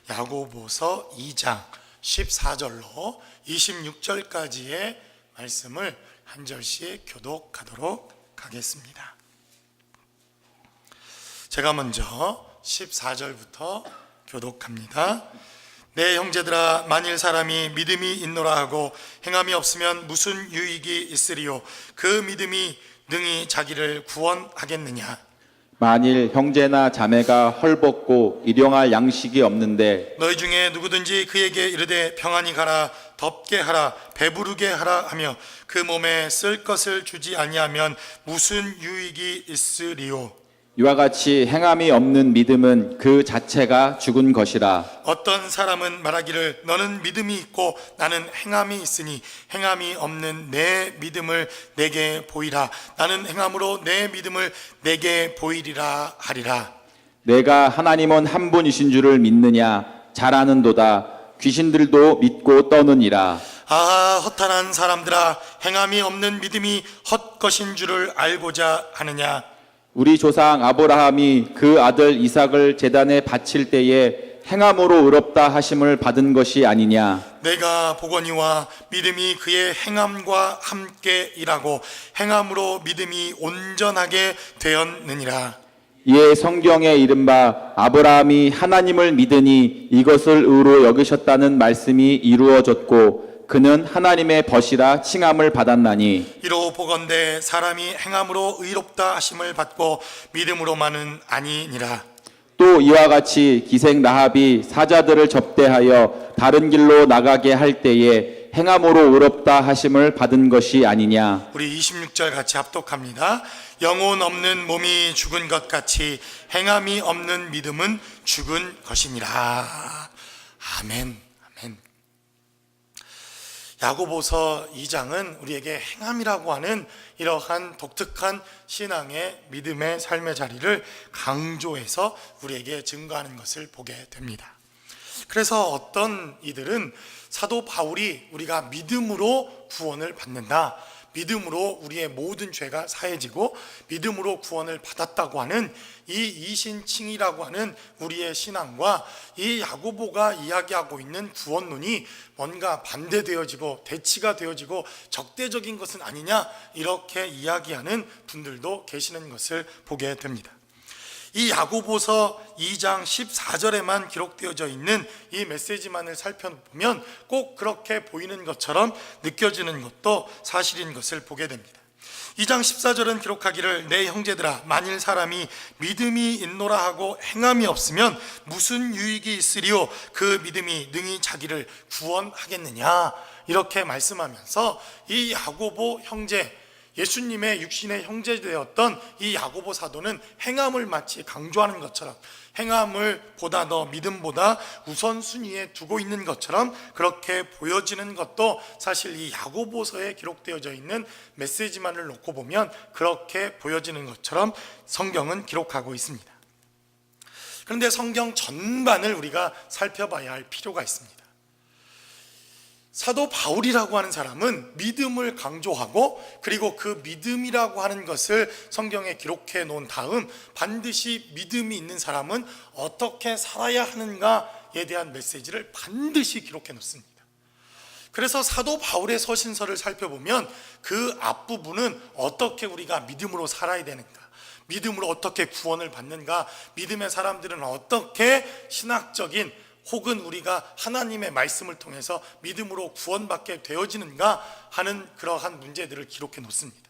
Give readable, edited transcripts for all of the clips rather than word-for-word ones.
야고보서 2장 14절로 26절까지의 말씀을 한 절씩 교독하도록 하겠습니다. 제가 먼저 14절부터 교독합니다. 내 형제들아, 만일 사람이 믿음이 있노라 하고 행함이 없으면 무슨 유익이 있으리요? 그 믿음이 능히 자기를 구원하겠느냐? 만일 형제나 자매가 헐벗고 일용할 양식이 없는데 너희 중에 누구든지 그에게 이르되 평안히 가라, 덥게 하라, 배부르게 하라 하며 그 몸에 쓸 것을 주지 아니하면 무슨 유익이 있으리요? 이와 같이 행함이 없는 믿음은 그 자체가 죽은 것이라. 어떤 사람은 말하기를 너는 믿음이 있고 나는 행함이 있으니 행함이 없는 내 믿음을 내게 보이라. 나는 행함으로 내 믿음을 내게 보이리라 하리라. 내가 하나님은 한 분이신 줄을 믿느냐? 잘 아는도다. 귀신들도 믿고 떠느니라. 아, 허탄한 사람들아, 행함이 없는 믿음이 헛것인 줄을 알고자 하느냐? 우리 조상 아브라함이 그 아들 이삭을 제단에 바칠 때에 행함으로 의롭다 하심을 받은 것이 아니냐? 내가 보거니와 믿음이 그의 행함과 함께 일하고 행함으로 믿음이 온전하게 되었느니라. 이에 성경에 이른바 아브라함이 하나님을 믿으니 이것을 의로 여기셨다는 말씀이 이루어졌고 그는 하나님의 벗이라 칭함을 받았나니. 이로 보건대 사람이 행함으로 의롭다 하심을 받고 믿음으로만은 아니니라. 또 이와 같이 기생 라합이 사자들을 접대하여 다른 길로 나가게 할 때에 행함으로 의롭다 하심을 받은 것이 아니냐? 우리 26절 같이 합독합니다. 영혼 없는 몸이 죽은 것 같이 행함이 없는 믿음은 죽은 것이니라. 아멘. 아멘. 야고보서 2장은 우리에게 행함이라고 하는 이러한 독특한 신앙의 믿음의 삶의 자리를 강조해서 우리에게 증거하는 것을 보게 됩니다. 그래서 어떤 이들은 사도 바울이 우리가 믿음으로 구원을 받는다, 믿음으로 우리의 모든 죄가 사해지고 믿음으로 구원을 받았다고 하는 이 이신칭이라고 하는 우리의 신앙과 이 야고보가 이야기하고 있는 구원론이 뭔가 반대되어지고 대치가 되어지고 적대적인 것은 아니냐, 이렇게 이야기하는 분들도 계시는 것을 보게 됩니다. 이 야고보서 2장 14절에만 기록되어져 있는 이 메시지만을 살펴보면 꼭 그렇게 보이는 것처럼 느껴지는 것도 사실인 것을 보게 됩니다. 2장 14절은 기록하기를 내 형제들아, 만일 사람이 믿음이 있노라 하고 행함이 없으면 무슨 유익이 있으리요? 그 믿음이 능히 자기를 구원하겠느냐? 이렇게 말씀하면서 이 야고보 형제, 예수님의 육신의 형제되었던 이 야고보 사도는 행함을 마치 강조하는 것처럼, 행함을 보다 더 믿음보다 우선순위에 두고 있는 것처럼 그렇게 보여지는 것도 사실 이 야고보서에 기록되어져 있는 메시지만을 놓고 보면 그렇게 보여지는 것처럼 성경은 기록하고 있습니다. 그런데 성경 전반을 우리가 살펴봐야 할 필요가 있습니다. 사도 바울이라고 하는 사람은 믿음을 강조하고, 그리고 그 믿음이라고 하는 것을 성경에 기록해 놓은 다음 반드시 믿음이 있는 사람은 어떻게 살아야 하는가에 대한 메시지를 반드시 기록해 놓습니다. 그래서 사도 바울의 서신서를 살펴보면 그 앞부분은 어떻게 우리가 믿음으로 살아야 되는가, 믿음으로 어떻게 구원을 받는가, 믿음의 사람들은 어떻게 신학적인 혹은 우리가 하나님의 말씀을 통해서 믿음으로 구원받게 되어지는가 하는 그러한 문제들을 기록해 놓습니다.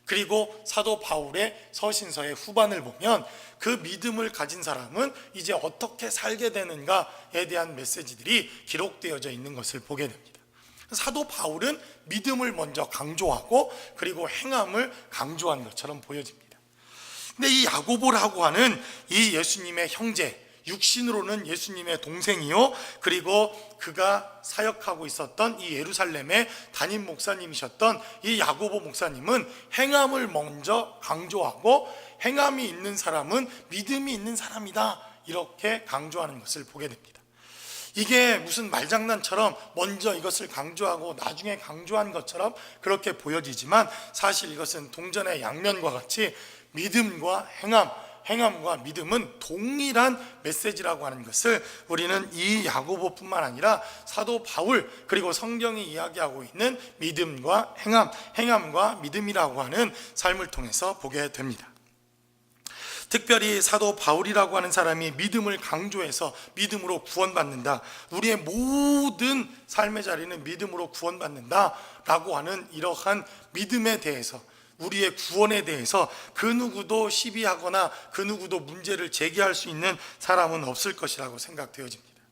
그리고 사도 바울의 서신서의 후반을 보면 그 믿음을 가진 사람은 이제 어떻게 살게 되는가에 대한 메시지들이 기록되어져 있는 것을 보게 됩니다. 사도 바울은 믿음을 먼저 강조하고 그리고 행함을 강조한 것처럼 보여집니다. 근데 이 야고보라고 하는 이 예수님의 형제, 육신으로는 예수님의 동생이요, 그리고 그가 사역하고 있었던 이 예루살렘의 담임 목사님이셨던 이 야고보 목사님은 행함을 먼저 강조하고 행함이 있는 사람은 믿음이 있는 사람이다, 이렇게 강조하는 것을 보게 됩니다. 이게 무슨 말장난처럼 먼저 이것을 강조하고 나중에 강조한 것처럼 그렇게 보여지지만 사실 이것은 동전의 양면과 같이 믿음과 행함, 행함과 믿음은 동일한 메시지라고 하는 것을 우리는 이 야고보뿐만 아니라 사도 바울 그리고 성경이 이야기하고 있는 믿음과 행함, 행함과 믿음이라고 하는 삶을 통해서 보게 됩니다. 특별히 사도 바울이라고 하는 사람이 믿음을 강조해서 믿음으로 구원받는다, 우리의 모든 삶의 자리는 믿음으로 구원받는다 라고 하는 이러한 믿음에 대해서, 우리의 구원에 대해서 그 누구도 시비하거나 그 누구도 문제를 제기할 수 있는 사람은 없을 것이라고 생각되어집니다.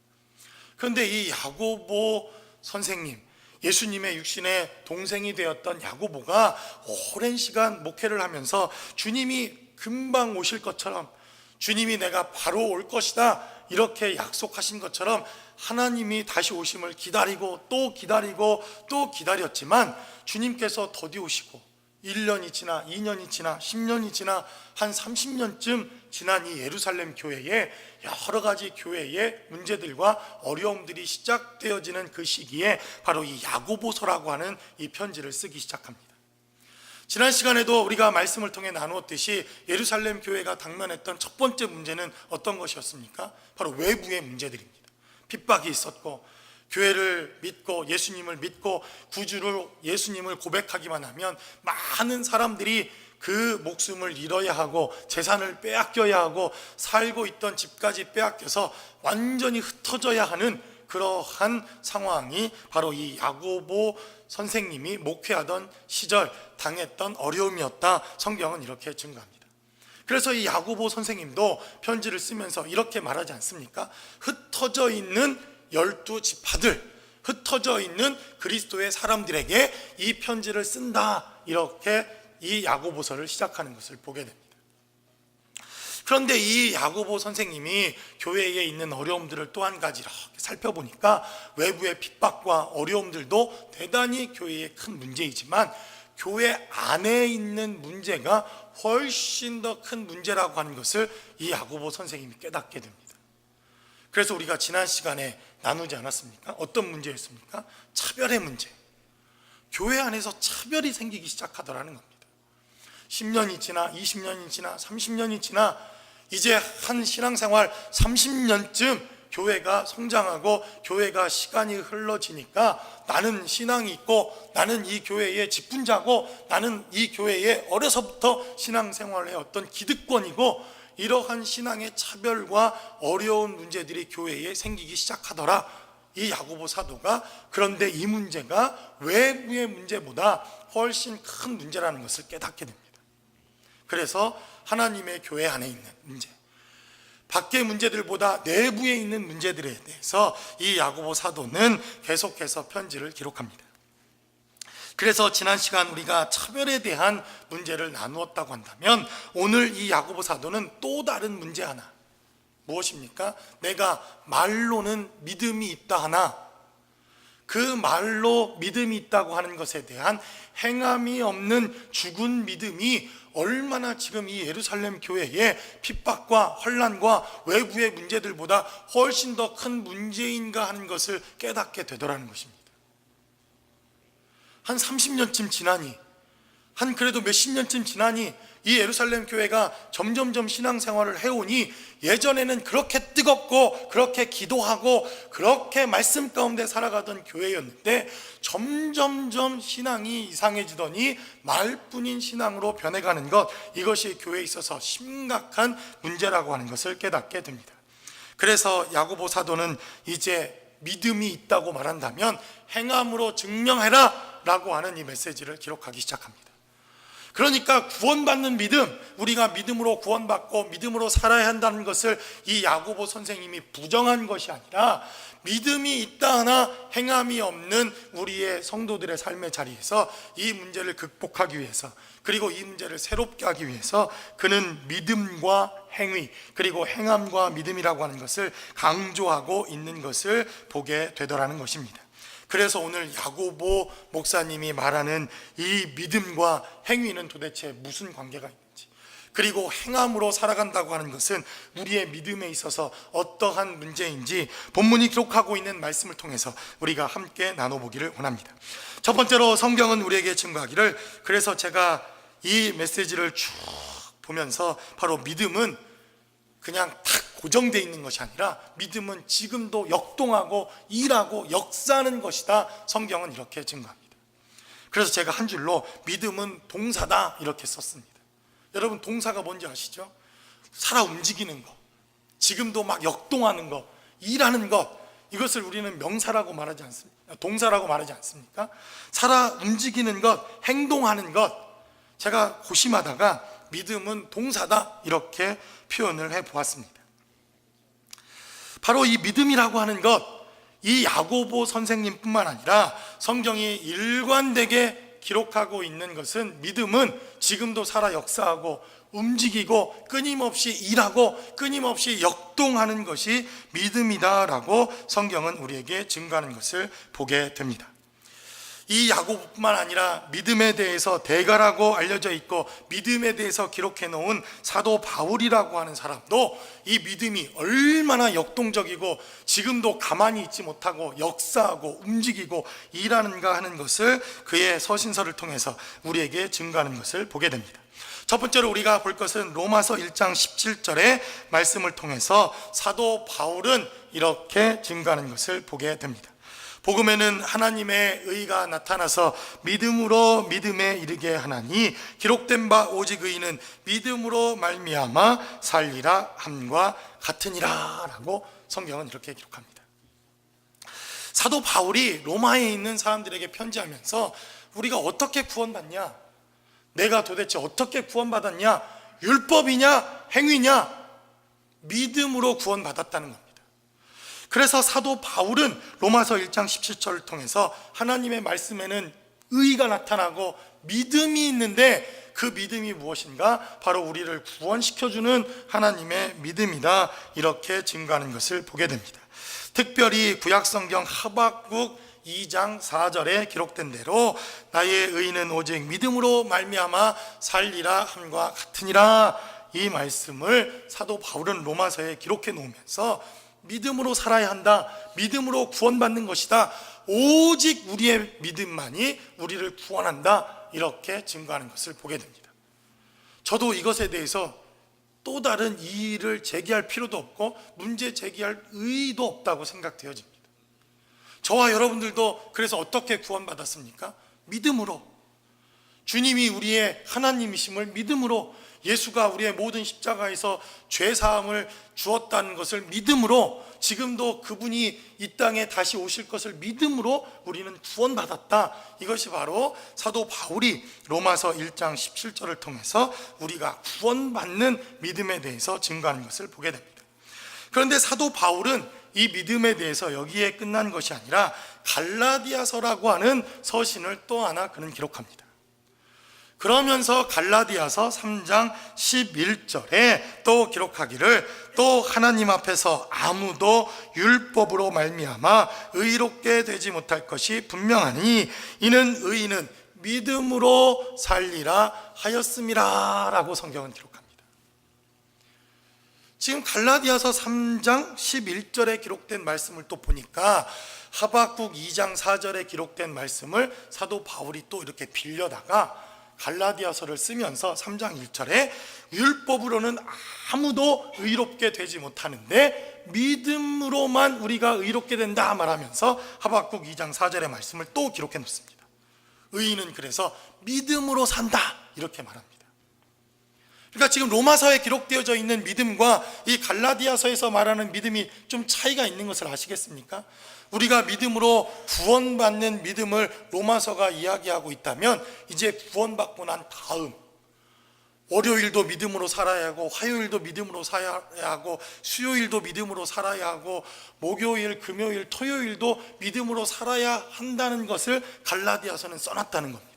그런데 이 야고보 선생님, 예수님의 육신의 동생이 되었던 야고보가 오랜 시간 목회를 하면서 주님이 금방 오실 것처럼, 주님이 내가 바로 올 것이다 이렇게 약속하신 것처럼 하나님이 다시 오심을 기다리고 또 기다리고 또 기다렸지만 주님께서 더디 오시고 1년이 지나 2년이 지나 10년이 지나 한 30년쯤 지난 이 예루살렘 교회에 여러 가지 교회의 문제들과 어려움들이 시작되어지는 그 시기에 바로 이 야고보서라고 하는 이 편지를 쓰기 시작합니다. 지난 시간에도 우리가 말씀을 통해 나누었듯이 예루살렘 교회가 당면했던 첫 번째 문제는 어떤 것이었습니까? 바로 외부의 문제들입니다. 핍박이 있었고, 교회를 믿고 예수님을 믿고 구주로 예수님을 고백하기만 하면 많은 사람들이 그 목숨을 잃어야 하고 재산을 빼앗겨야 하고 살고 있던 집까지 빼앗겨서 완전히 흩어져야 하는 그러한 상황이 바로 이 야고보 선생님이 목회하던 시절 당했던 어려움이었다, 성경은 이렇게 증거합니다. 그래서 이 야고보 선생님도 편지를 쓰면서 이렇게 말하지 않습니까? 흩어져 있는 12지파들, 흩어져 있는 그리스도의 사람들에게 이 편지를 쓴다, 이렇게 이 야고보서를 시작하는 것을 보게 됩니다. 그런데 이 야고보 선생님이 교회에 있는 어려움들을 또 한 가지 이렇게 살펴보니까 외부의 핍박과 어려움들도 대단히 교회의 큰 문제이지만 교회 안에 있는 문제가 훨씬 더 큰 문제라고 하는 것을 이 야고보 선생님이 깨닫게 됩니다. 그래서 우리가 지난 시간에 나누지 않았습니까? 어떤 문제였습니까? 차별의 문제. 교회 안에서 차별이 생기기 시작하더라는 겁니다. 10년이 지나 20년이 지나 30년이 지나 이제 한 신앙생활 30년쯤 교회가 성장하고 교회가 시간이 흘러지니까 나는 신앙이 있고 나는 이 교회의 직분자고 나는 이 교회에 어려서부터 신앙생활을 해왔던 기득권이고, 이러한 신앙의 차별과 어려운 문제들이 교회에 생기기 시작하더라, 이 야고보 사도가. 그런데 이 문제가 외부의 문제보다 훨씬 큰 문제라는 것을 깨닫게 됩니다. 그래서 하나님의 교회 안에 있는 문제, 밖의 문제들보다 내부에 있는 문제들에 대해서 이 야고보 사도는 계속해서 편지를 기록합니다. 그래서 지난 시간 우리가 차별에 대한 문제를 나누었다고 한다면 오늘 이 야고보 사도는 또 다른 문제 하나, 무엇입니까? 내가 말로는 믿음이 있다 하나 그 말로 믿음이 있다고 하는 것에 대한 행함이 없는 죽은 믿음이 얼마나 지금 이 예루살렘 교회의 핍박과 혼란과 외부의 문제들보다 훨씬 더 큰 문제인가 하는 것을 깨닫게 되더라는 것입니다. 한 30년쯤 지나니, 한 그래도 몇십 년쯤 지나니 이 예루살렘 교회가 점점점 신앙생활을 해오니 예전에는 그렇게 뜨겁고 그렇게 기도하고 그렇게 말씀 가운데 살아가던 교회였는데 점점점 신앙이 이상해지더니 말뿐인 신앙으로 변해가는 것, 이것이 교회에 있어서 심각한 문제라고 하는 것을 깨닫게 됩니다. 그래서 야고보 사도는 이제 믿음이 있다고 말한다면 행함으로 증명해라 라고 하는 이 메시지를 기록하기 시작합니다. 그러니까 구원받는 믿음, 우리가 믿음으로 구원받고 믿음으로 살아야 한다는 것을 이 야고보 선생님이 부정한 것이 아니라 믿음이 있다 하나 행함이 없는 우리의 성도들의 삶의 자리에서 이 문제를 극복하기 위해서, 그리고 이 문제를 새롭게 하기 위해서 그는 믿음과 행위 그리고 행함과 믿음이라고 하는 것을 강조하고 있는 것을 보게 되더라는 것입니다. 그래서 오늘 야고보 목사님이 말하는 이 믿음과 행위는 도대체 무슨 관계가 있는지, 그리고 행함으로 살아간다고 하는 것은 우리의 믿음에 있어서 어떠한 문제인지 본문이 기록하고 있는 말씀을 통해서 우리가 함께 나눠보기를 원합니다. 첫 번째로 성경은 우리에게 증거하기를, 그래서 제가 이 메시지를 쭉 보면서 바로 믿음은 그냥 탁 고정되어 있는 것이 아니라 믿음은 지금도 역동하고 일하고 역사하는 것이다. 성경은 이렇게 증거합니다. 그래서 제가 한 줄로 믿음은 동사다 이렇게 썼습니다. 여러분, 동사가 뭔지 아시죠? 살아 움직이는 것, 지금도 막 역동하는 것, 일하는 것, 이것을 우리는 명사라고 말하지 않습니까? 동사라고 말하지 않습니까? 살아 움직이는 것, 행동하는 것. 제가 고심하다가 믿음은 동사다 이렇게 표현을 해보았습니다. 바로 이 믿음이라고 하는 것, 이 야고보 선생님뿐만 아니라 성경이 일관되게 기록하고 있는 것은, 믿음은 지금도 살아 역사하고 움직이고 끊임없이 일하고 끊임없이 역동하는 것이 믿음이다라고 성경은 우리에게 증거하는 것을 보게 됩니다. 이 야고보뿐만 아니라 믿음에 대해서 대가라고 알려져 있고 믿음에 대해서 기록해 놓은 사도 바울이라고 하는 사람도 이 믿음이 얼마나 역동적이고 지금도 가만히 있지 못하고 역사하고 움직이고 일하는가 하는 것을 그의 서신서를 통해서 우리에게 증거하는 것을 보게 됩니다. 첫 번째로 우리가 볼 것은 로마서 1장 17절의 말씀을 통해서 사도 바울은 이렇게 증거하는 것을 보게 됩니다. 복음에는 하나님의 의가 나타나서 믿음으로 믿음에 이르게 하나니 기록된 바 오직 의인은 믿음으로 말미암아 살리라 함과 같으니라 라고 성경은 이렇게 기록합니다. 사도 바울이 로마에 있는 사람들에게 편지하면서 우리가 어떻게 구원받냐, 내가 도대체 어떻게 구원받았냐, 율법이냐 행위냐, 믿음으로 구원받았다는 겁니다. 그래서 사도 바울은 로마서 1장 17절을 통해서 하나님의 말씀에는 의가 나타나고 믿음이 있는데 그 믿음이 무엇인가? 바로 우리를 구원시켜주는 하나님의 믿음이다 이렇게 증거하는 것을 보게 됩니다. 특별히 구약성경 하박국 2장 4절에 기록된 대로 나의 의인은 오직 믿음으로 말미암아 살리라 함과 같으니라, 이 말씀을 사도 바울은 로마서에 기록해 놓으면서 믿음으로 살아야 한다, 믿음으로 구원받는 것이다, 오직 우리의 믿음만이 우리를 구원한다 이렇게 증거하는 것을 보게 됩니다. 저도 이것에 대해서 또 다른 이의를 제기할 필요도 없고 문제 제기할 의의도 없다고 생각되어집니다. 저와 여러분들도 그래서 어떻게 구원받았습니까? 믿음으로. 주님이 우리의 하나님이심을 믿음으로, 예수가 우리의 모든 십자가에서 죄사함을 주었다는 것을 믿음으로, 지금도 그분이 이 땅에 다시 오실 것을 믿음으로 우리는 구원받았다. 이것이 바로 사도 바울이 로마서 1장 17절을 통해서 우리가 구원받는 믿음에 대해서 증거하는 것을 보게 됩니다. 그런데 사도 바울은 이 믿음에 대해서 여기에 끝난 것이 아니라 갈라디아서라고 하는 서신을 또 하나 그는 기록합니다. 그러면서 갈라디아서 3장 11절에 또 기록하기를, 또 하나님 앞에서 아무도 율법으로 말미암아 의롭게 되지 못할 것이 분명하니 이는 의인은 믿음으로 살리라 하였음이라 라고 성경은 기록합니다. 지금 갈라디아서 3장 11절에 기록된 말씀을 또 보니까 하박국 2장 4절에 기록된 말씀을 사도 바울이 또 이렇게 빌려다가 갈라디아서를 쓰면서 3장 1절에 율법으로는 아무도 의롭게 되지 못하는데 믿음으로만 우리가 의롭게 된다 말하면서 하박국 2장 4절의 말씀을 또 기록해 놓습니다. 의인은 그래서 믿음으로 산다 이렇게 말합니다. 그러니까 지금 로마서에 기록되어져 있는 믿음과 이 갈라디아서에서 말하는 믿음이 좀 차이가 있는 것을 아시겠습니까? 우리가 믿음으로 구원받는 믿음을 로마서가 이야기하고 있다면, 이제 구원받고 난 다음 월요일도 믿음으로 살아야 하고, 화요일도 믿음으로 살아야 하고, 수요일도 믿음으로 살아야 하고, 목요일, 금요일, 토요일도 믿음으로 살아야 한다는 것을 갈라디아서는 써놨다는 겁니다.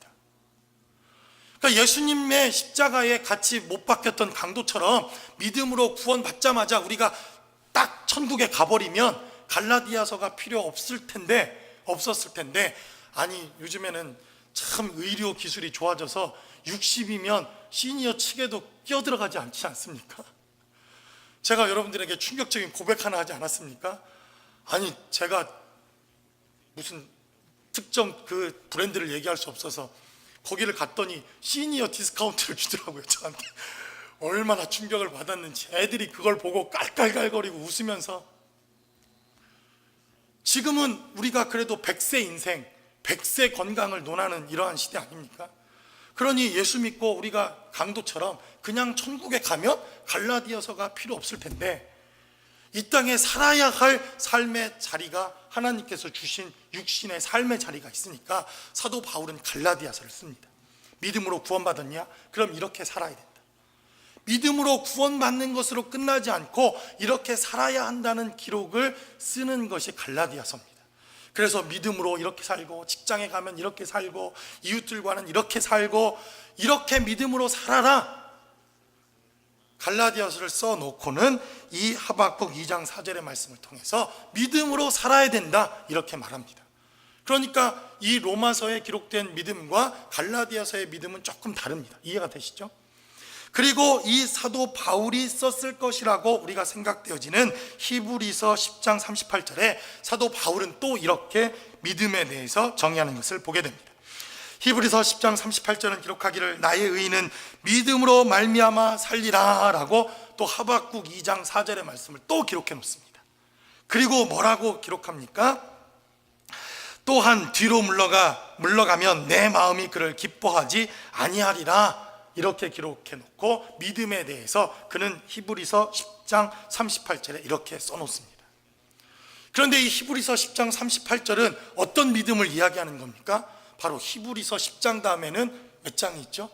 그러니까 예수님의 십자가에 같이 못 박혔던 강도처럼 믿음으로 구원받자마자 우리가 딱 천국에 가버리면 갈라디아서가 필요 없었을 텐데, 아니 요즘에는 참 의료 기술이 좋아져서 60이면 시니어 측에도 끼어들어가지 않지 않습니까? 제가 여러분들에게 충격적인 고백 하나 하지 않았습니까? 아니 제가 무슨 특정 그 브랜드를 얘기할 수 없어서 거기를 갔더니 시니어 디스카운트를 주더라고요, 저한테. 얼마나 충격을 받았는지 애들이 그걸 보고 깔깔깔거리고 웃으면서, 지금은 우리가 그래도 100세 인생, 100세 건강을 논하는 이러한 시대 아닙니까? 그러니 예수 믿고 우리가 강도처럼 그냥 천국에 가면 갈라디아서가 필요 없을 텐데, 이 땅에 살아야 할 삶의 자리가 하나님께서 주신 육신의 삶의 자리가 있으니까 사도 바울은 갈라디아서를 씁니다. 믿음으로 구원받았냐? 그럼 이렇게 살아야 된다. 믿음으로 구원받는 것으로 끝나지 않고 이렇게 살아야 한다는 기록을 쓰는 것이 갈라디아서입니다. 그래서 믿음으로 이렇게 살고, 직장에 가면 이렇게 살고, 이웃들과는 이렇게 살고, 이렇게 믿음으로 살아라, 갈라디아서를 써놓고는 이 하박국 2장 4절의 말씀을 통해서 믿음으로 살아야 된다, 이렇게 말합니다. 그러니까 이 로마서에 기록된 믿음과 갈라디아서의 믿음은 조금 다릅니다. 이해가 되시죠? 그리고 이 사도 바울이 썼을 것이라고 우리가 생각되어지는 히브리서 10장 38절에 사도 바울은 또 이렇게 믿음에 대해서 정의하는 것을 보게 됩니다. 히브리서 10장 38절은 기록하기를 나의 의인은 믿음으로 말미암아 살리라 라고 또 하박국 2장 4절의 말씀을 또 기록해 놓습니다. 그리고 뭐라고 기록합니까? 또한 뒤로 물러가면 내 마음이 그를 기뻐하지 아니하리라, 이렇게 기록해 놓고 믿음에 대해서 그는 히브리서 10장 38절에 이렇게 써놓습니다. 그런데 이 히브리서 10장 38절은 어떤 믿음을 이야기하는 겁니까? 바로 히브리서 10장 다음에는 몇 장이 있죠?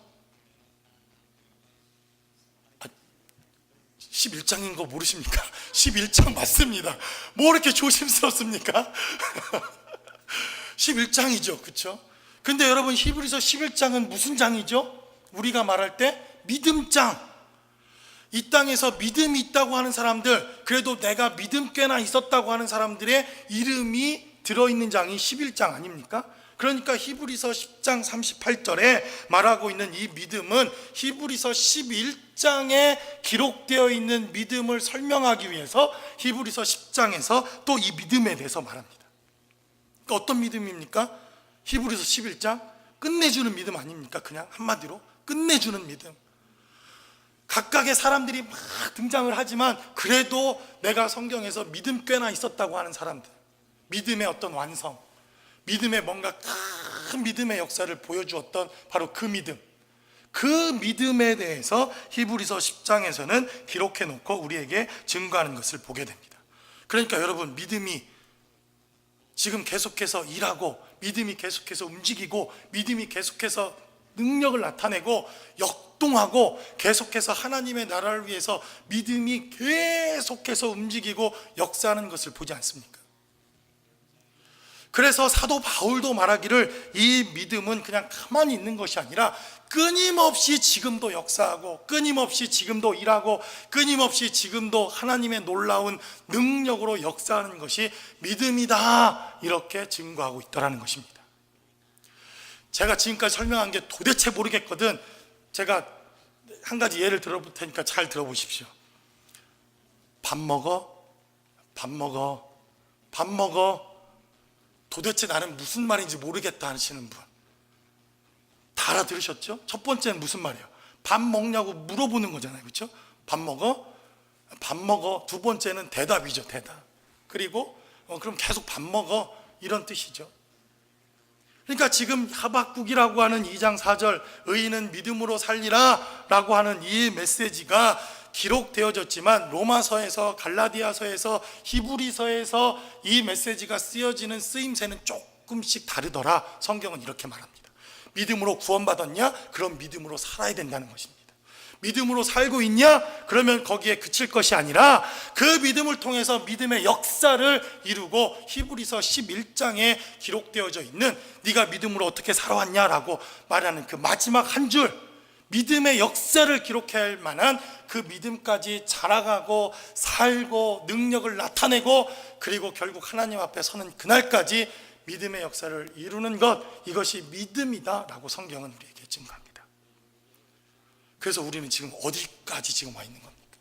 11장인 거 모르십니까? 11장 맞습니다. 뭐 이렇게 조심스럽습니까? 11장이죠, 그렇죠? 근데 여러분, 히브리서 11장은 무슨 장이죠? 우리가 말할 때 믿음장. 이 땅에서 믿음이 있다고 하는 사람들, 그래도 내가 믿음 꽤나 있었다고 하는 사람들의 이름이 들어있는 장이 11장 아닙니까? 그러니까 히브리서 10장 38절에 말하고 있는 이 믿음은 히브리서 11장에 기록되어 있는 믿음을 설명하기 위해서 히브리서 10장에서 또 이 믿음에 대해서 말합니다. 그러니까 어떤 믿음입니까? 히브리서 11장 끝내주는 믿음 아닙니까? 그냥 한마디로 끝내주는 믿음. 각각의 사람들이 막 등장을 하지만 그래도 내가 성경에서 믿음 꽤나 있었다고 하는 사람들, 믿음의 어떤 완성, 믿음의 뭔가 큰 믿음의 역사를 보여주었던 바로 그 믿음, 그 믿음에 대해서 히브리서 10장에서는 기록해 놓고 우리에게 증거하는 것을 보게 됩니다. 그러니까 여러분, 믿음이 지금 계속해서 일하고, 믿음이 계속해서 움직이고, 믿음이 계속해서 능력을 나타내고 역동하고, 계속해서 하나님의 나라를 위해서 믿음이 계속해서 움직이고 역사하는 것을 보지 않습니까? 그래서 사도 바울도 말하기를 이 믿음은 그냥 가만히 있는 것이 아니라 끊임없이 지금도 역사하고, 끊임없이 지금도 일하고, 끊임없이 지금도 하나님의 놀라운 능력으로 역사하는 것이 믿음이다, 이렇게 증거하고 있다는 것입니다. 제가 지금까지 설명한 게 도대체 모르겠거든. 제가 한 가지 예를 들어볼 테니까 잘 들어보십시오. 밥 먹어? 밥 먹어? 밥 먹어? 도대체 나는 무슨 말인지 모르겠다 하시는 분, 다 알아들으셨죠? 첫 번째는 무슨 말이에요? 밥 먹냐고 물어보는 거잖아요, 그렇죠? 밥 먹어? 밥 먹어. 두 번째는 대답이죠, 대답. 그리고 그럼 계속 밥 먹어, 이런 뜻이죠. 그러니까 지금 하박국이라고 하는 2장 4절 의인은 믿음으로 살리라 라고 하는 이 메시지가 기록되어졌지만 로마서에서, 갈라디아서에서, 히브리서에서 이 메시지가 쓰여지는 쓰임새는 조금씩 다르더라. 성경은 이렇게 말합니다. 믿음으로 구원받았냐? 그럼 믿음으로 살아야 된다는 것입니다. 믿음으로 살고 있냐? 그러면 거기에 그칠 것이 아니라 그 믿음을 통해서 믿음의 역사를 이루고, 히브리서 11장에 기록되어져 있는 네가 믿음으로 어떻게 살아왔냐라고 말하는 그 마지막 한 줄, 믿음의 역사를 기록할 만한 그 믿음까지 자라가고 살고 능력을 나타내고, 그리고 결국 하나님 앞에 서는 그날까지 믿음의 역사를 이루는 것, 이것이 믿음이다 라고 성경은 우리에게 증거합니다. 그래서 우리는 지금 어디까지 지금 와 있는 겁니까?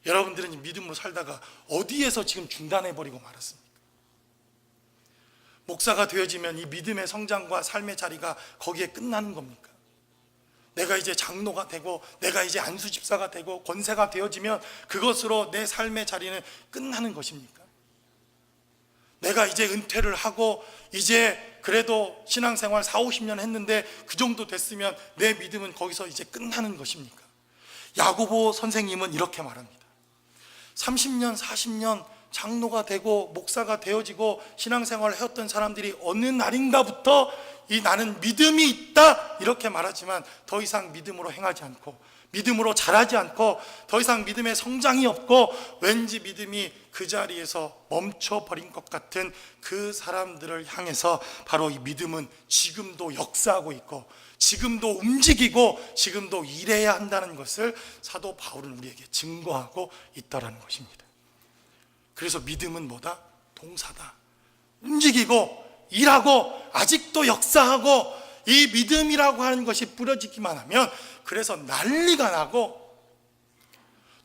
여러분들은 이 믿음으로 살다가 어디에서 지금 중단해버리고 말았습니까? 목사가 되어지면 이 믿음의 성장과 삶의 자리가 거기에 끝나는 겁니까? 내가 이제 장로가 되고 내가 이제 안수집사가 되고 권세가 되어지면 그것으로 내 삶의 자리는 끝나는 것입니까? 내가 이제 은퇴를 하고 이제 그래도 신앙생활 40-50년 했는데 그 정도 됐으면 내 믿음은 거기서 이제 끝나는 것입니까? 야고보 선생님은 이렇게 말합니다. 30년, 40년 장로가 되고 목사가 되어지고 신앙생활을 해왔던 사람들이 어느 날인가부터 나는 믿음이 있다 이렇게 말하지만 더 이상 믿음으로 행하지 않고 믿음으로 자라지 않고 더 이상 믿음의 성장이 없고 왠지 믿음이 그 자리에서 멈춰버린 것 같은 그 사람들을 향해서 바로 이 믿음은 지금도 역사하고 있고 지금도 움직이고 지금도 일해야 한다는 것을 사도 바울은 우리에게 증거하고 있다는 것입니다. 그래서 믿음은 뭐다? 동사다. 움직이고 일하고 아직도 역사하고 이 믿음이라고 하는 것이 뿌려지기만 하면 그래서 난리가 나고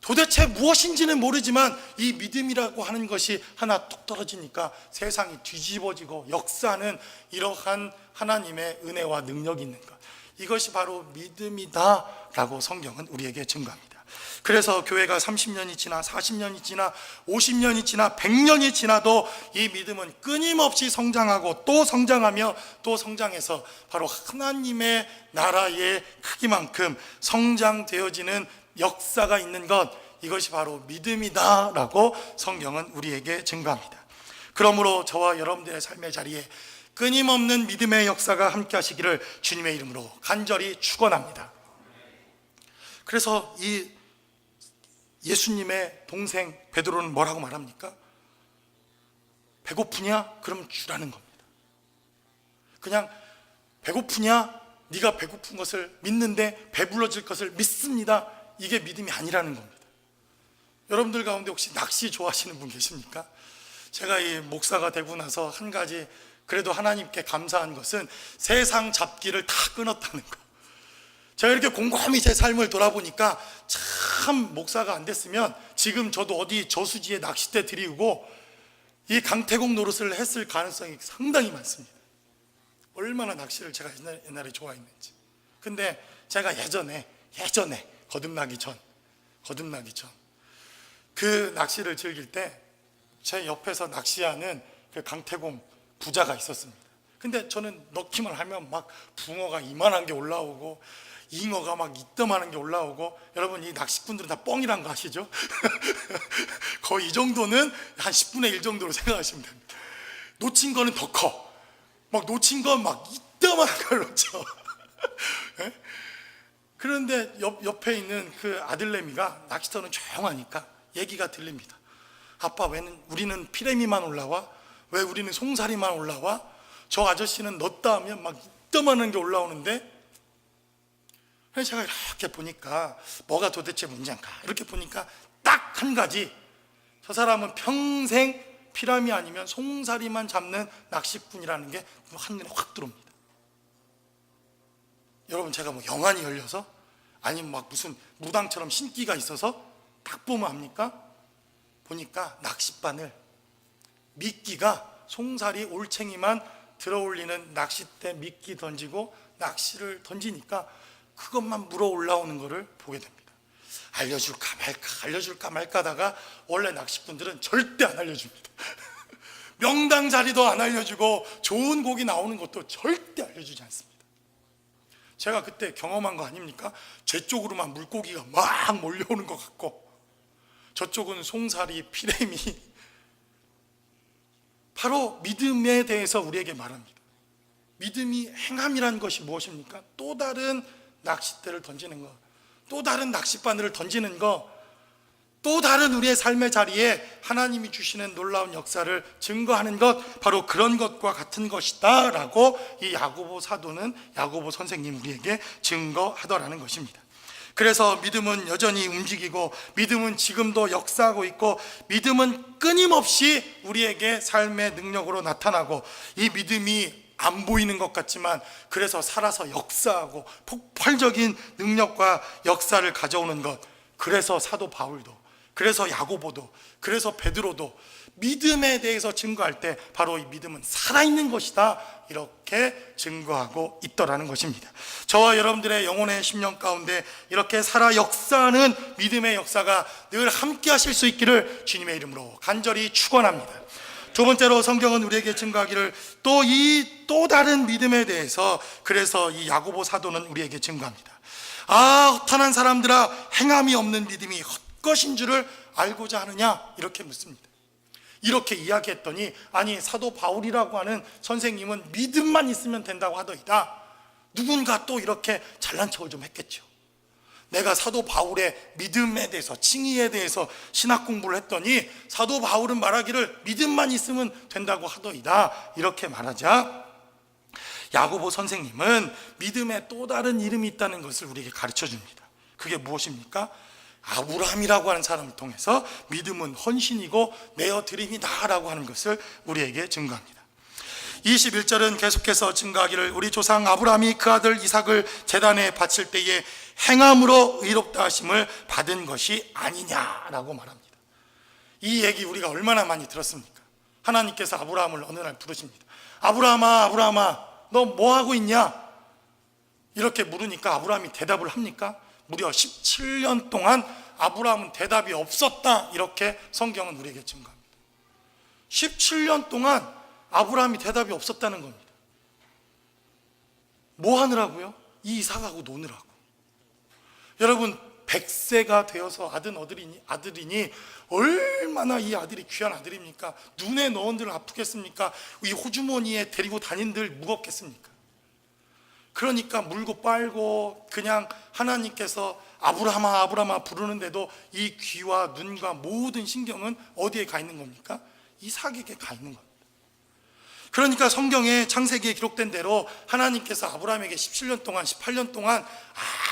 도대체 무엇인지는 모르지만 이 믿음이라고 하는 것이 하나 뚝 떨어지니까 세상이 뒤집어지고 역사는 이러한 하나님의 은혜와 능력이 있는 것, 이것이 바로 믿음이다 라고 성경은 우리에게 증거합니다. 그래서 교회가 30년이 지나 40년이 지나 50년이 지나 100년이 지나도 이 믿음은 끊임없이 성장하고 또 성장하며 또 성장해서 바로 하나님의 나라의 크기만큼 성장되어지는 역사가 있는 것, 이것이 바로 믿음이다 라고 성경은 우리에게 증거합니다. 그러므로 저와 여러분들의 삶의 자리에 끊임없는 믿음의 역사가 함께 하시기를 주님의 이름으로 간절히 축원합니다. 그래서 이 예수님의 동생 베드로는 뭐라고 말합니까? 배고프냐? 그럼 주라는 겁니다. 그냥 배고프냐? 네가 배고픈 것을 믿는데 배불러질 것을 믿습니다. 이게 믿음이 아니라는 겁니다. 여러분들 가운데 혹시 낚시 좋아하시는 분 계십니까? 제가 이 목사가 되고 나서 한 가지 그래도 하나님께 감사한 것은 세상 잡기를 다 끊었다는 거. 제가 이렇게 곰곰이 제 삶을 돌아보니까 참 목사가 안 됐으면 지금 저도 어디 저수지에 낚싯대 들이우고 이 강태공 노릇을 했을 가능성이 상당히 많습니다. 얼마나 낚시를 제가 옛날에 좋아했는지. 근데 제가 예전에 거듭나기 전 그 낚시를 즐길 때 제 옆에서 낚시하는 그 강태공 부자가 있었습니다. 근데 저는 넣기만 하면 막 붕어가 이만한 게 올라오고 잉어가 막 이따만한 게 올라오고, 여러분 이 낚시꾼들은 다 뻥이란 거 아시죠? 거의 이 정도는 한 10분의 1 정도로 생각하시면 됩니다. 놓친 거는 더 커. 막 놓친 건 막 이따만한 걸 놓쳐. 그런데 옆에 있는 그 아들내미가 낚시터는 조용하니까 얘기가 들립니다. 아빠, 왜 우리는 피레미만 올라와? 왜 우리는 송사리만 올라와? 저 아저씨는 넣었다 하면 막 이따만한 게 올라오는데. 그래서 제가 이렇게 보니까 뭐가 도대체 문제인가 이렇게 보니까 딱 한 가지, 저 사람은 평생 피라미 아니면 송사리만 잡는 낚시꾼이라는 게 한눈에 확 들어옵니다. 여러분, 제가 뭐 영안이 열려서 아니면 막 무슨 무당처럼 신기가 있어서 딱 보면 합니까? 보니까 낚싯바늘 미끼가 송사리 올챙이만 들어올리는 낚싯대 미끼 던지고 낚시를 던지니까 그것만 물어 올라오는 것을 보게 됩니다. 알려줄까 말까 하다가 원래 낚시꾼들은 절대 안 알려줍니다. 명당 자리도 안 알려주고 좋은 고기 나오는 것도 절대 알려주지 않습니다. 제가 그때 경험한 거 아닙니까? 제 쪽으로만 물고기가 막 몰려오는 것 같고 저쪽은 송사리, 피레미. 바로 믿음에 대해서 우리에게 말합니다. 믿음이 행함이라는 것이 무엇입니까? 또 다른 낚싯대를 던지는 것, 또 다른 낚싯바늘을 던지는 것, 또 다른 우리의 삶의 자리에 하나님이 주시는 놀라운 역사를 증거하는 것, 바로 그런 것과 같은 것이다 라고 이 야고보 사도는, 야고보 선생님 우리에게 증거하더라는 것입니다. 그래서 믿음은 여전히 움직이고 믿음은 지금도 역사하고 있고 믿음은 끊임없이 우리에게 삶의 능력으로 나타나고, 이 믿음이 안 보이는 것 같지만 그래서 살아서 역사하고 폭발적인 능력과 역사를 가져오는 것. 그래서 사도 바울도, 그래서 야고보도, 그래서 베드로도 믿음에 대해서 증거할 때 바로 이 믿음은 살아있는 것이다, 이렇게 증거하고 있더라는 것입니다. 저와 여러분들의 영혼의 심령 가운데 이렇게 살아 역사하는 믿음의 역사가 늘 함께 하실 수 있기를 주님의 이름으로 간절히 축원합니다. 두 번째로 성경은 우리에게 증거하기를 또 다른 믿음에 대해서, 그래서 이 야고보 사도는 우리에게 증거합니다. 헛한한 사람들아, 행함이 없는 믿음이 헛것인 줄을 알고자 하느냐, 이렇게 묻습니다. 이렇게 이야기했더니, 아니 사도 바울이라고 하는 선생님은 믿음만 있으면 된다고 하더이다. 누군가 또 이렇게 잘난 척을 좀 했겠죠. 내가 사도 바울의 믿음에 대해서, 칭의에 대해서 신학 공부를 했더니 사도 바울은 말하기를 믿음만 있으면 된다고 하더이다, 이렇게 말하자 야고보 선생님은 믿음에 또 다른 이름이 있다는 것을 우리에게 가르쳐 줍니다. 그게 무엇입니까? 아브라함이라고 하는 사람을 통해서 믿음은 헌신이고 내어드림이다 라고 하는 것을 우리에게 증거합니다. 21절은 계속해서 증거하기를 우리 조상 아브라함이 그 아들 이삭을 제단에 바칠 때에 행함으로 의롭다 하심을 받은 것이 아니냐라고 말합니다. 이 얘기 우리가 얼마나 많이 들었습니까? 하나님께서 아브라함을 어느 날 부르십니다. 아브라함아, 아브라함아, 너 뭐 하고 있냐? 이렇게 물으니까 아브라함이 대답을 합니까? 무려 17년 동안 아브라함은 대답이 없었다, 이렇게 성경은 우리에게 증거합니다. 17년 동안 아브라함이 대답이 없었다는 겁니다. 뭐 하느라고요? 이 이삭하고 노느라고. 여러분, 100세가 되어서 아들이니 얼마나 이 아들이 귀한 아들입니까? 눈에 넣은들 아프겠습니까? 이 호주머니에 데리고 다닌들 무겁겠습니까? 그러니까 물고 빨고 그냥 하나님께서 아브라함아, 아브라함아 부르는데도 이 귀와 눈과 모든 신경은 어디에 가 있는 겁니까? 이삭에게 가 있는 겁니다. 그러니까 성경에 창세기에 기록된 대로 하나님께서 아브라함에게 17년 동안, 18년 동안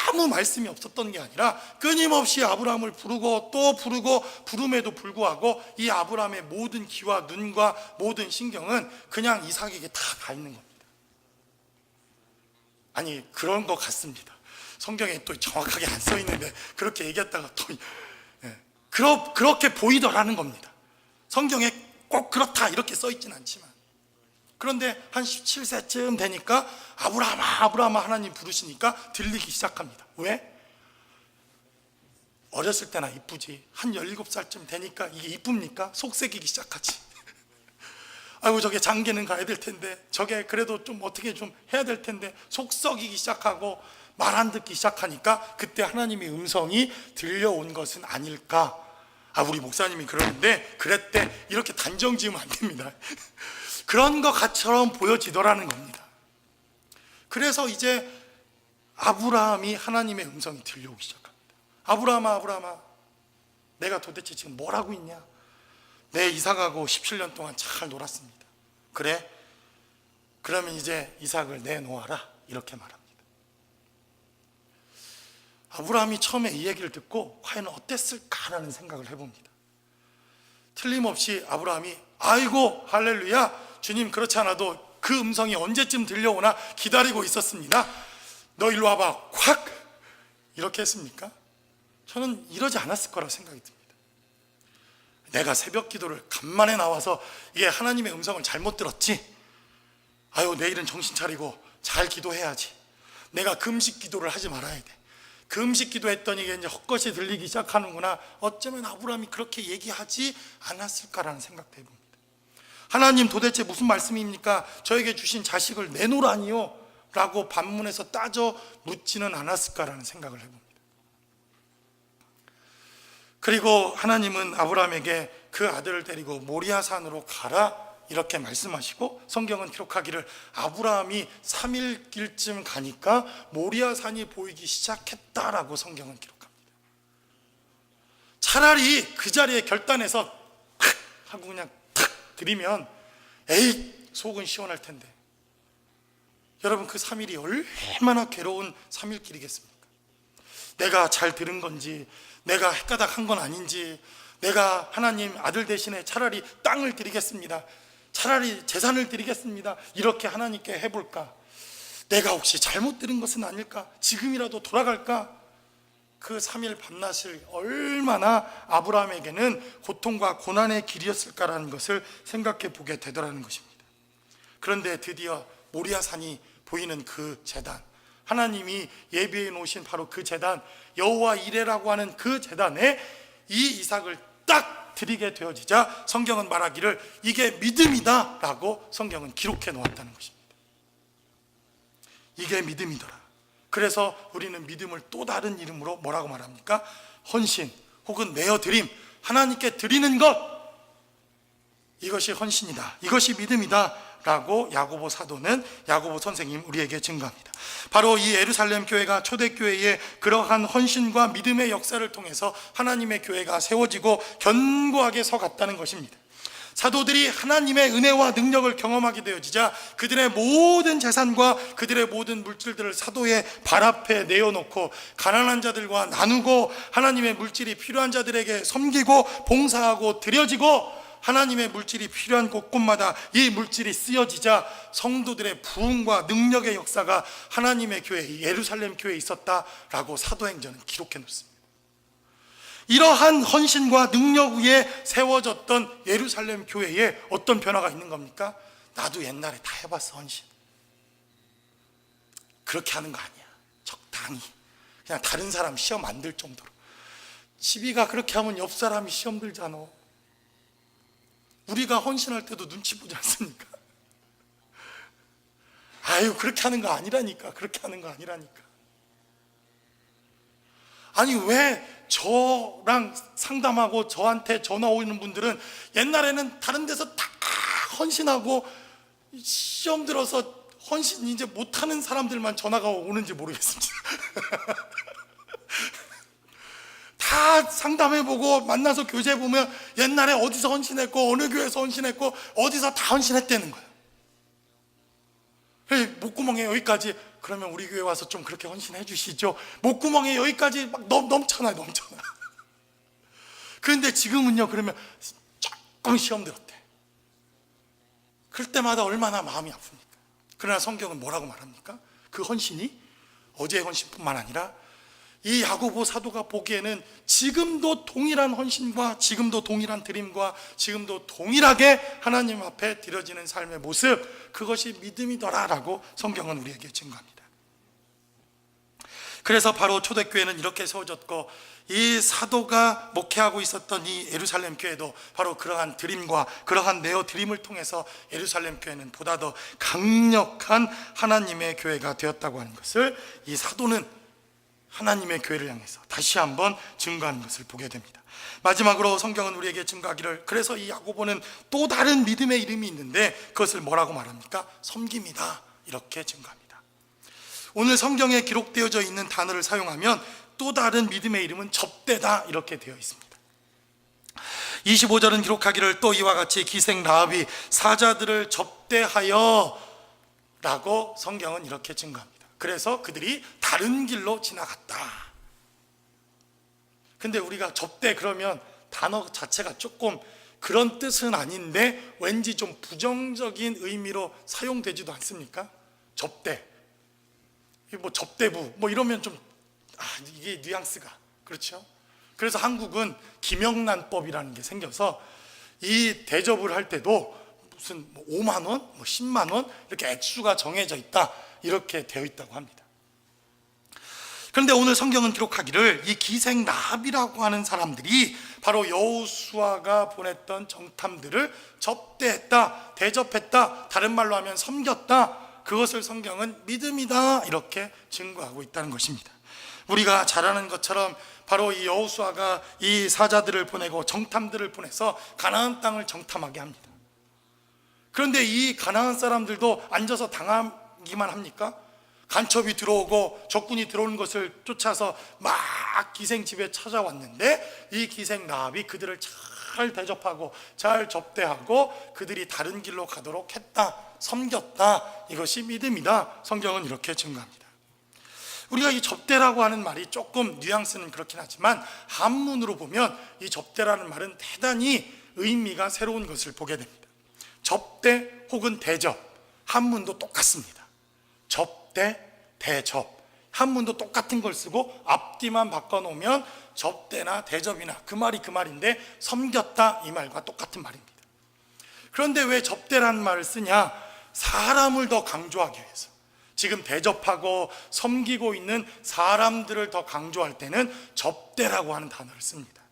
아무 말씀이 없었던 게 아니라 끊임없이 아브라함을 부르고 또 부르고, 부름에도 불구하고 이 아브라함의 모든 귀와 눈과 모든 신경은 그냥 이삭에게 다 가 있는 겁니다. 아니, 그런 것 같습니다. 성경에 또 정확하게 안 써 있는데 그렇게 얘기했다가 또 그렇게 보이더라는 겁니다. 성경에 꼭 그렇다 이렇게 써 있진 않지만, 그런데 한 17세쯤 되니까 아브라함아, 아브라함아 하나님 부르시니까 들리기 시작합니다. 왜? 어렸을 때나 이쁘지, 한 17살쯤 되니까 이게 이쁩니까? 속색이기 시작하지. 아이고, 저게 장계는 가야 될 텐데, 저게 그래도 좀 어떻게 좀 해야 될 텐데, 속썩이기 시작하고 말 안 듣기 시작하니까 그때 하나님의 음성이 들려온 것은 아닐까. 우리 목사님이 그러는데 그랬대, 이렇게 단정 지으면 안 됩니다. 그런 것처럼 보여지더라는 겁니다. 그래서 이제 아브라함이 하나님의 음성이 들려오기 시작합니다. 아브라함아, 아브라함아, 내가 도대체 지금 뭘 하고 있냐? 내 이삭하고 17년 동안 잘 놀았습니다. 그래? 그러면 이제 이삭을 내놓아라, 이렇게 말합니다. 아브라함이 처음에 이 얘기를 듣고 과연 어땠을까라는 생각을 해봅니다. 틀림없이 아브라함이 아이고 할렐루야, 주님 그렇지 않아도 그 음성이 언제쯤 들려오나 기다리고 있었습니다. 너 일로 와봐, 확, 이렇게 했습니까? 저는 이러지 않았을 거라고 생각이 듭니다. 내가 새벽 기도를 간만에 나와서 이게 하나님의 음성을 잘못 들었지, 아유 내일은 정신 차리고 잘 기도해야지, 내가 금식 기도를 하지 말아야 돼, 금식 기도했더니 이게 이제 헛것이 들리기 시작하는구나, 어쩌면 아브라함이 그렇게 얘기하지 않았을까라는 생각도 해봅니다. 하나님 도대체 무슨 말씀입니까? 저에게 주신 자식을 내놓으라니요? 라고 반문해서 따져 묻지는 않았을까라는 생각을 해봅니다. 그리고 하나님은 아브라함에게 그 아들을 데리고 모리아산으로 가라, 이렇게 말씀하시고, 성경은 기록하기를 아브라함이 3일 길쯤 가니까 모리아산이 보이기 시작했다라고 성경은 기록합니다. 차라리 그 자리에 결단해서 탁 하고 그냥 탁 들이면 에이 속은 시원할 텐데, 여러분 그 3일이 얼마나 괴로운 3일 길이겠습니까? 내가 잘 들은 건지, 내가 헷가닥 한 건 아닌지, 내가 하나님 아들 대신에 차라리 땅을 드리겠습니다, 차라리 재산을 드리겠습니다, 이렇게 하나님께 해볼까? 내가 혹시 잘못 들은 것은 아닐까? 지금이라도 돌아갈까? 그 3일 밤낮을 얼마나 아브라함에게는 고통과 고난의 길이었을까라는 것을 생각해 보게 되더라는 것입니다. 그런데 드디어 모리아산이 보이는 그 제단, 하나님이 예비해 놓으신 바로 그 제단, 여호와 이레라고 하는 그 제단에 이 이삭을 딱 드리게 되어지자 성경은 말하기를 이게 믿음이다 라고 성경은 기록해 놓았다는 것입니다. 이게 믿음이더라. 그래서 우리는 믿음을 또 다른 이름으로 뭐라고 말합니까? 헌신 혹은 내어드림, 하나님께 드리는 것, 이것이 헌신이다, 이것이 믿음이다 라고 야고보 사도는, 야고보 선생님 우리에게 증거합니다. 바로 이 예루살렘 교회가 초대교회의 그러한 헌신과 믿음의 역사를 통해서 하나님의 교회가 세워지고 견고하게 서갔다는 것입니다. 사도들이 하나님의 은혜와 능력을 경험하게 되어지자 그들의 모든 재산과 그들의 모든 물질들을 사도의 발 앞에 내어놓고 가난한 자들과 나누고 하나님의 물질이 필요한 자들에게 섬기고 봉사하고 드려지고, 하나님의 물질이 필요한 곳곳마다 이 물질이 쓰여지자 성도들의 부흥과 능력의 역사가 하나님의 교회, 예루살렘 교회에 있었다라고 사도행전은 기록해 놓습니다. 이러한 헌신과 능력 위에 세워졌던 예루살렘 교회에 어떤 변화가 있는 겁니까? 나도 옛날에 다 해봤어, 헌신. 그렇게 하는 거 아니야. 적당히 그냥 다른 사람 시험 안 들 정도로. 시비가 그렇게 하면 옆 사람이 시험 들잖아. 우리가 헌신할 때도 눈치 보지 않습니까? 아유, 그렇게 하는 거 아니라니까. 그렇게 하는 거 아니라니까. 아니, 왜 저랑 상담하고 저한테 전화 오는 분들은 옛날에는 다른 데서 다 헌신하고 시험 들어서 헌신 이제 못하는 사람들만 전화가 오는지 모르겠습니다. 다 상담해보고 만나서 교제해보면 옛날에 어디서 헌신했고 어느 교회에서 헌신했고 어디서 다 헌신했다는 거예요. 목구멍에 여기까지, 그러면 우리 교회 와서 좀 그렇게 헌신해 주시죠. 목구멍에 여기까지 막 넘쳐나요. 그런데 지금은요, 그러면 조금 시험 들었대. 그럴 때마다 얼마나 마음이 아픕니까? 그러나 성경은 뭐라고 말합니까? 그 헌신이 어제의 헌신뿐만 아니라 이 야고보 사도가 보기에는 지금도 동일한 헌신과 지금도 동일한 드림과 지금도 동일하게 하나님 앞에 드려지는 삶의 모습, 그것이 믿음이더라라고 성경은 우리에게 증거합니다. 그래서 바로 초대교회는 이렇게 세워졌고, 이 사도가 목회하고 있었던 이 예루살렘 교회도 바로 그러한 드림과 그러한 내어 드림을 통해서 예루살렘 교회는 보다 더 강력한 하나님의 교회가 되었다고 하는 것을 이 사도는 하나님의 교회를 향해서 다시 한번 증거하는 것을 보게 됩니다. 마지막으로 성경은 우리에게 증거하기를, 그래서 이 야고보는 또 다른 믿음의 이름이 있는데 그것을 뭐라고 말합니까? 섬김이다, 이렇게 증거합니다. 오늘 성경에 기록되어져 있는 단어를 사용하면 또 다른 믿음의 이름은 접대다, 이렇게 되어 있습니다. 25절은 기록하기를, 또 이와 같이 기생 라합이 사자들을 접대하여 라고 성경은 이렇게 증거합니다. 그래서 그들이 다른 길로 지나갔다. 근데 우리가 접대 그러면 단어 자체가 조금 그런 뜻은 아닌데 왠지 좀 부정적인 의미로 사용되지도 않습니까? 접대, 뭐 접대부 뭐 이러면 좀 이게 뉘앙스가 그렇죠. 그래서 한국은 김영란법이라는 게 생겨서 이 대접을 할 때도 무슨 5만 원, 뭐 10만 원 이렇게 액수가 정해져 있다, 이렇게 되어 있다고 합니다. 그런데 오늘 성경은 기록하기를 이 기생 라합이라고 하는 사람들이 바로 여호수아가 보냈던 정탐들을 접대했다, 대접했다, 다른 말로 하면 섬겼다, 그것을 성경은 믿음이다, 이렇게 증거하고 있다는 것입니다. 우리가 잘 아는 것처럼 바로 이 여호수아가 이 사자들을 보내고 정탐들을 보내서 가나안 땅을 정탐하게 합니다. 그런데 이 가나안 사람들도 앉아서 당하기만 합니까? 간첩이 들어오고 적군이 들어오는 것을 쫓아서 막 기생 집에 찾아왔는데 이 기생 라합이 그들을 잘 대접하고 잘 접대하고 그들이 다른 길로 가도록 했다, 섬겼다, 이것이 믿음이다, 성경은 이렇게 증거합니다. 우리가 이 접대라고 하는 말이 조금 뉘앙스는 그렇긴 하지만 한문으로 보면 이 접대라는 말은 대단히 의미가 새로운 것을 보게 됩니다. 접대 혹은 대접, 한문도 똑같습니다. 접대, 대접, 한문도 똑같은 걸 쓰고 앞뒤만 바꿔놓으면 접대나 대접이나 그 말이 그 말인데 섬겼다 이 말과 똑같은 말입니다. 그런데 왜 접대라는 말을 쓰냐? 사람을 더 강조하기 위해서. 지금 대접하고 섬기고 있는 사람들을 더 강조할 때는 접대라고 하는 단어를 씁니다.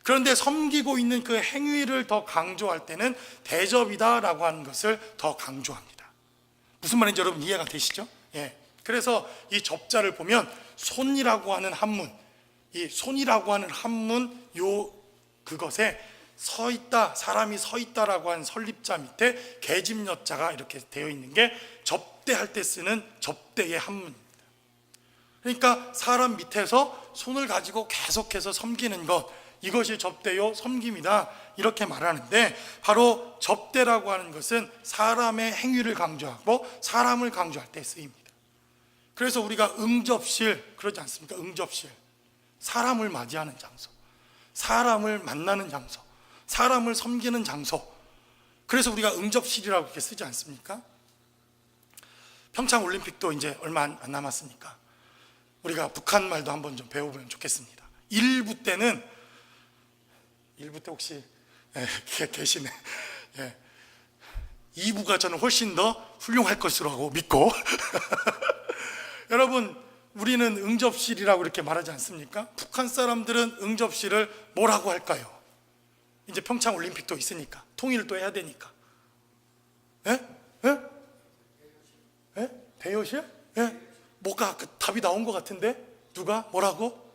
그런데 섬기고 있는 그 행위를 더 강조할 때는 대접이다라고 하는 것을 더 강조합니다. 무슨 말인지 여러분 이해가 되시죠? 예. 그래서 이 접자를 보면 손이라고 하는 한문, 이 손이라고 하는 한문 그것에 서 있다, 사람이 서 있다라고 하는 설립자 밑에 계집여자가 이렇게 되어 있는 게 접대할 때 쓰는 접대의 한문입니다. 그러니까 사람 밑에서 손을 가지고 계속해서 섬기는 것, 이것이 접대요 섬김이다 이렇게 말하는데, 바로 접대라고 하는 것은 사람의 행위를 강조하고 사람을 강조할 때 쓰입니다. 그래서 우리가 응접실 그러지 않습니까? 응접실, 사람을 맞이하는 장소, 사람을 만나는 장소, 사람을 섬기는 장소. 그래서 우리가 응접실이라고 이렇게 쓰지 않습니까? 평창 올림픽도 이제 얼마 안 남았으니까 우리가 북한 말도 한번 좀 배워보면 좋겠습니다. 1부 때 혹시 계시네. 2부가 저는 훨씬 더 훌륭할 것이라고 믿고 여러분, 우리는 응접실이라고 이렇게 말하지 않습니까? 북한 사람들은 응접실을 뭐라고 할까요? 이제 평창 올림픽도 있으니까 통일을 또 해야 되니까. 대여실? 뭐가 그 답이 나온 것 같은데? 누가? 뭐라고?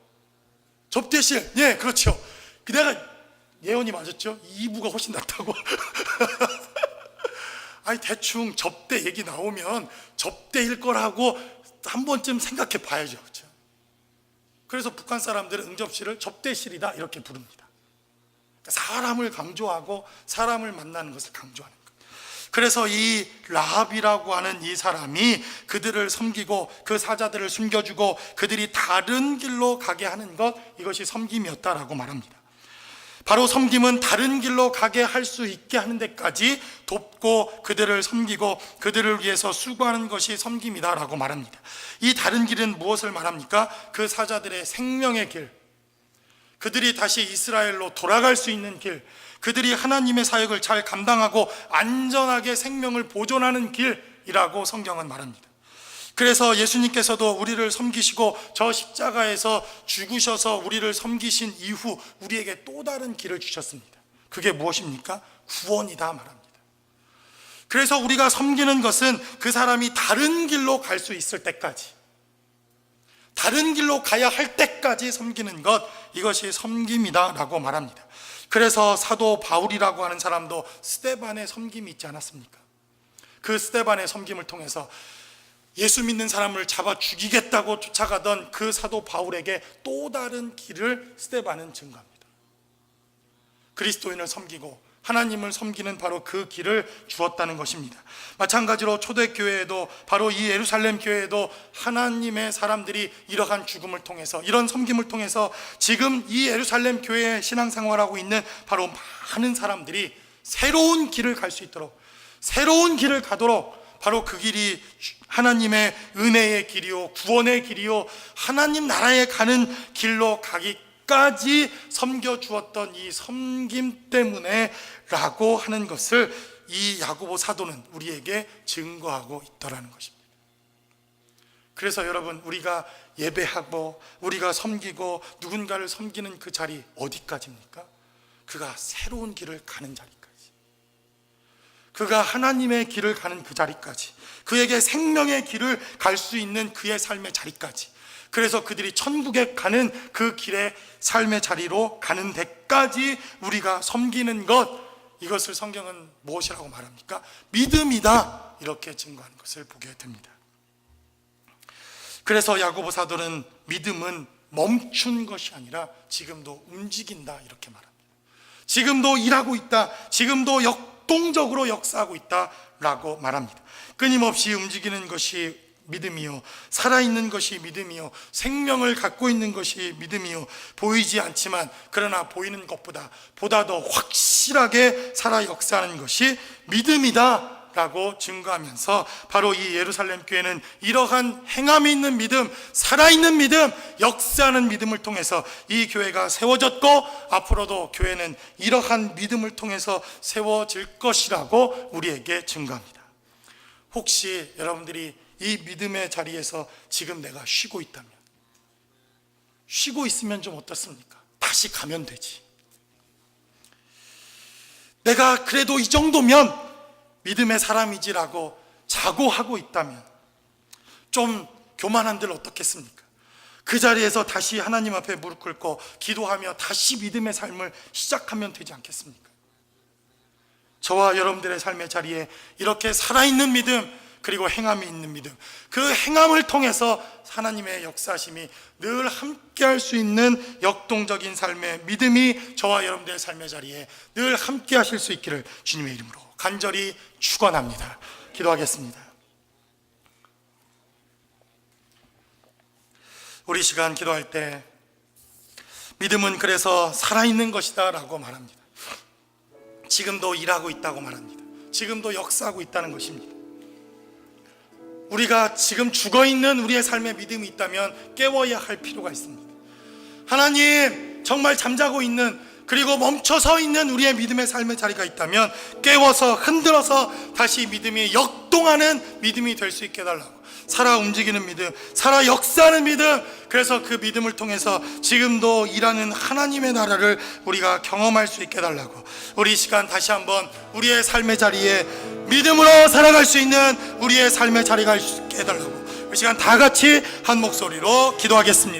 접대실. 예, 그렇죠. 내가 예언이 맞았죠? 2부가 훨씬 낫다고. 아니 대충 접대 얘기 나오면 접대일 거라고 한 번쯤 생각해 봐야죠. 그렇죠? 그래서 북한 사람들은 응접실을 접대실이다 이렇게 부릅니다. 사람을 강조하고 사람을 만나는 것을 강조하는 것. 그래서 이 라합이라고 하는 이 사람이 그들을 섬기고 그 사자들을 숨겨주고 그들이 다른 길로 가게 하는 것, 이것이 섬김이었다라고 말합니다. 바로 섬김은 다른 길로 가게 할 수 있게 하는 데까지 돕고 그들을 섬기고 그들을 위해서 수고하는 것이 섬김이다라고 말합니다. 이 다른 길은 무엇을 말합니까? 그 사자들의 생명의 길, 그들이 다시 이스라엘로 돌아갈 수 있는 길, 그들이 하나님의 사역을 잘 감당하고 안전하게 생명을 보존하는 길이라고 성경은 말합니다. 그래서 예수님께서도 우리를 섬기시고 저 십자가에서 죽으셔서 우리를 섬기신 이후 우리에게 또 다른 길을 주셨습니다. 그게 무엇입니까? 구원이다 말합니다. 그래서 우리가 섬기는 것은 그 사람이 다른 길로 갈 수 있을 때까지, 다른 길로 가야 할 때까지 섬기는 것, 이것이 섬김이다 라고 말합니다. 그래서 사도 바울이라고 하는 사람도 스데반의 섬김이 있지 않았습니까? 그 스데반의 섬김을 통해서 예수 믿는 사람을 잡아 죽이겠다고 쫓아가던 그 사도 바울에게 또 다른 길을 스데반은 증거합니다. 그리스도인을 섬기고 하나님을 섬기는 바로 그 길을 주었다는 것입니다. 마찬가지로 초대교회에도, 바로 이 예루살렘 교회에도 하나님의 사람들이 이러한 죽음을 통해서, 이런 섬김을 통해서 지금 이 예루살렘 교회에 신앙생활하고 있는 바로 많은 사람들이 새로운 길을 갈 수 있도록, 새로운 길을 가도록, 바로 그 길이 하나님의 은혜의 길이요 구원의 길이요 하나님 나라에 가는 길로 가기까지 섬겨주었던 이 섬김 때문에 라고 하는 것을 이 야고보 사도는 우리에게 증거하고 있다라는 것입니다. 그래서 여러분, 우리가 예배하고 우리가 섬기고 누군가를 섬기는 그 자리 어디까지입니까? 그가 새로운 길을 가는 자리까지, 그가 하나님의 길을 가는 그 자리까지, 그에게 생명의 길을 갈 수 있는 그의 삶의 자리까지, 그래서 그들이 천국에 가는 그 길의 삶의 자리로 가는 데까지 우리가 섬기는 것, 이것을 성경은 무엇이라고 말합니까? 믿음이다, 이렇게 증거하는 것을 보게 됩니다. 그래서 야고보 사도는 믿음은 멈춘 것이 아니라 지금도 움직인다 이렇게 말합니다. 지금도 일하고 있다, 지금도 역동적으로 역사하고 있다라고 말합니다. 끊임없이 움직이는 것이 믿음이요, 살아있는 것이 믿음이요, 생명을 갖고 있는 것이 믿음이요, 보이지 않지만 그러나 보이는 것보다 더 확실하게 살아 역사하는 것이 믿음이다 있다라고 증거하면서 바로 이 예루살렘 교회는 이러한 행함이 있는 믿음, 살아있는 믿음, 역사하는 믿음을 통해서 이 교회가 세워졌고 앞으로도 교회는 이러한 믿음을 통해서 세워질 것이라고 우리에게 증거합니다. 혹시 여러분들이 이 믿음의 자리에서 지금 내가 쉬고 있다면, 쉬고 있으면 좀 어떻습니까? 다시 가면 되지. 내가 그래도 이 정도면 믿음의 사람이지라고 자고하고 있다면 좀 교만한들 어떻겠습니까? 그 자리에서 다시 하나님 앞에 무릎 꿇고 기도하며 다시 믿음의 삶을 시작하면 되지 않겠습니까? 저와 여러분들의 삶의 자리에 이렇게 살아있는 믿음, 그리고 행함이 있는 믿음, 그 행함을 통해서 하나님의 역사심이 늘 함께 할 수 있는 역동적인 삶의 믿음이 저와 여러분들의 삶의 자리에 늘 함께 하실 수 있기를 주님의 이름으로 간절히 축원합니다. 기도하겠습니다. 우리 시간 기도할 때 믿음은 그래서 살아있는 것이다 라고 말합니다. 지금도 일하고 있다고 말합니다. 지금도 역사하고 있다는 것입니다. 우리가 지금 죽어있는 우리의 삶의 믿음이 있다면 깨워야 할 필요가 있습니다. 하나님, 정말 잠자고 있는, 그리고 멈춰서 있는 우리의 믿음의 삶의 자리가 있다면 깨워서 흔들어서 다시 믿음이 역동하는 믿음이 될 수 있게 해달라고. 살아 움직이는 믿음, 살아 역사하는 믿음, 그래서 그 믿음을 통해서 지금도 일하는 하나님의 나라를 우리가 경험할 수 있게 해달라고. 우리 이 시간 다시 한번 우리의 삶의 자리에 믿음으로 살아갈 수 있는 우리의 삶의 자리가 있게 해달라고. 이 시간 다 같이 한 목소리로 기도하겠습니다.